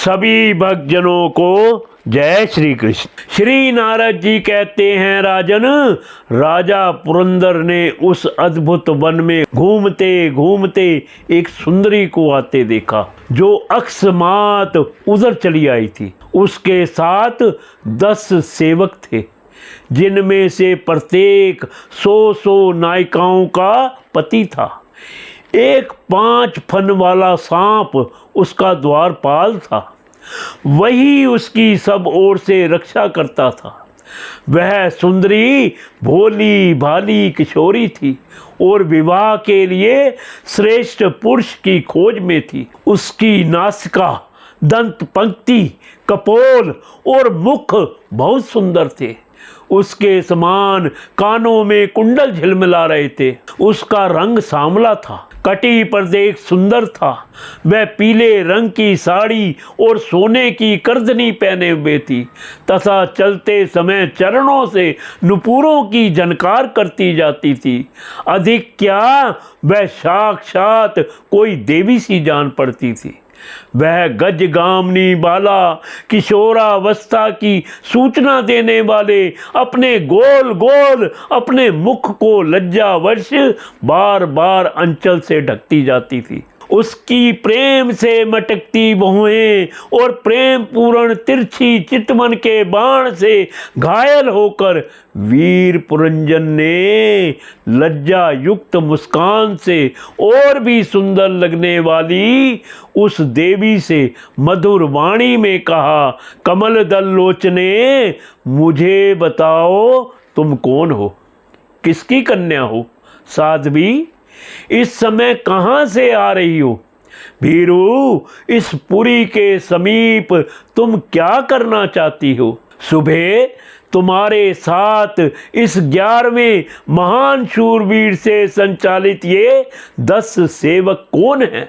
सभी भक्तजनों को जय श्री कृष्ण। श्री नारद जी कहते हैं, राजन, राजा पुरंदर ने उस अद्भुत वन में घूमते घूमते एक सुंदरी को आते देखा जो अकस्मात उधर चली आई थी। उसके साथ 10 सेवक थे जिनमें से प्रत्येक 100 नायिकाओं का पति था। एक 5 फन वाला सांप उसका द्वारपाल था, वही उसकी सब ओर से रक्षा करता था। वह सुंदरी भोली भाली किशोरी थी और विवाह के लिए श्रेष्ठ पुरुष की खोज में थी। उसकी नासिका, दंत पंक्ति, कपोल और मुख बहुत सुंदर थे। उसके समान कानों में कुंडल झिलमिला रहे थे। उसका रंग सांवला था, कटी प्रदेश सुंदर था। वह पीले रंग की साड़ी और सोने की करदनी पहने हुए थी तथा चलते समय चरणों से नुपुरों की झनकार करती जाती थी। अधिक क्या, वह साक्षात कोई देवी सी जान पड़ती थी। वह गजगामनी बाला किशोरावस्था की सूचना देने वाले अपने गोल गोल अपने मुख को लज्जावश बार बार अंचल से ढकती जाती थी। उसकी प्रेम से मटकती भौहें और प्रेम पूर्ण तिरछी चितवन के बाण से घायल होकर वीर पुरंजन ने लज्जा युक्त मुस्कान से और भी सुंदर लगने वाली उस देवी से मधुर वाणी में कहा, कमल दल लोचने, मुझे बताओ तुम कौन हो, किसकी कन्या हो? साध्वी, इस समय कहाँ से आ रही हो? भीरू, इस पुरी के समीप तुम क्या करना चाहती हो? सुबह तुम्हारे साथ इस 11वें महान शूरवीर से संचालित ये 10 सेवक कौन हैं?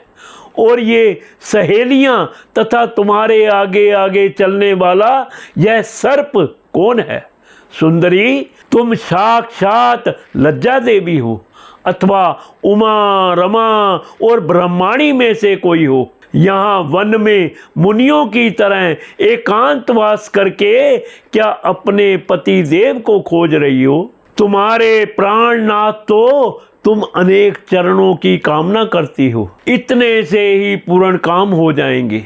और ये सहेलियां तथा तुम्हारे आगे आगे चलने वाला यह सर्प कौन है? सुंदरी, तुम साक्षात लज्जा देवी हो अथवा उमा, रमा और ब्रह्माणी में से कोई हो। यहाँ वन में मुनियों की तरह एकांतवास करके क्या अपने पति देव को खोज रही हो? तुम्हारे प्राणनाथ तो तुम अनेक चरणों की कामना करती हो, इतने से ही पूर्ण काम हो जाएंगे।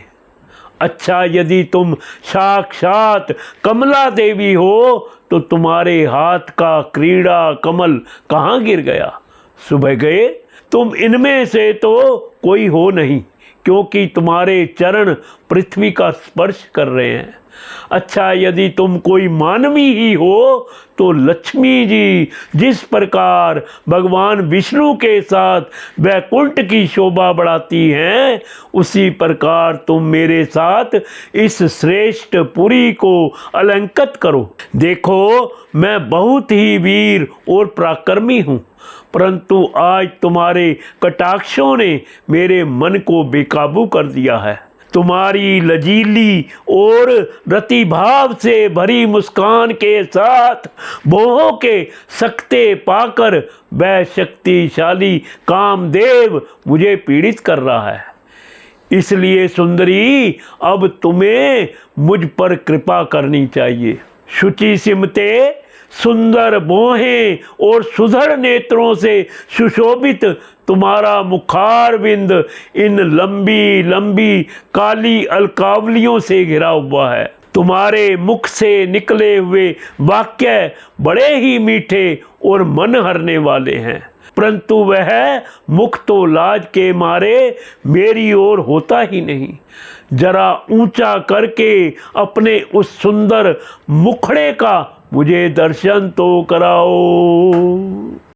अच्छा, यदि तुम साक्षात कमला देवी हो तो तुम्हारे हाथ का क्रीड़ा कमल कहाँ गिर गया? सुबह गए? तुम इनमें से तो कोई हो नहीं, क्योंकि तुम्हारे चरण पृथ्वी का स्पर्श कर रहे हैं। अच्छा, यदि तुम कोई मानवी ही हो तो लक्ष्मी जी जिस प्रकार भगवान विष्णु के साथ वैकुंठ की शोभा बढ़ाती हैं, उसी प्रकार तुम मेरे साथ इस श्रेष्ठ पुरी को अलंकृत करो। देखो, मैं बहुत ही वीर और पराक्रमी हूँ, परंतु आज तुम्हारे कटाक्षों ने मेरे मन को बेकाबू कर दिया है। तुम्हारी लजीली और रतिभाव से भरी मुस्कान के साथ भौहों के सकते पाकर वह शक्तिशाली कामदेव मुझे पीड़ित कर रहा है। इसलिए सुंदरी, अब तुम्हें मुझ पर कृपा करनी चाहिए। शुचि सिमते, सुंदर भौहें और सुधर नेत्रों से सुशोभित तुम्हारा मुखारविंद इन लंबी लंबी काली अलकावलियों से घिरा हुआ है। तुम्हारे मुख से निकले हुए वाक्य बड़े ही मीठे और मन हरने वाले हैं, परंतु वह मुख तो लाज के मारे मेरी ओर होता ही नहीं। जरा ऊंचा करके अपने उस सुंदर मुखड़े का मुझे दर्शन तो कराओ।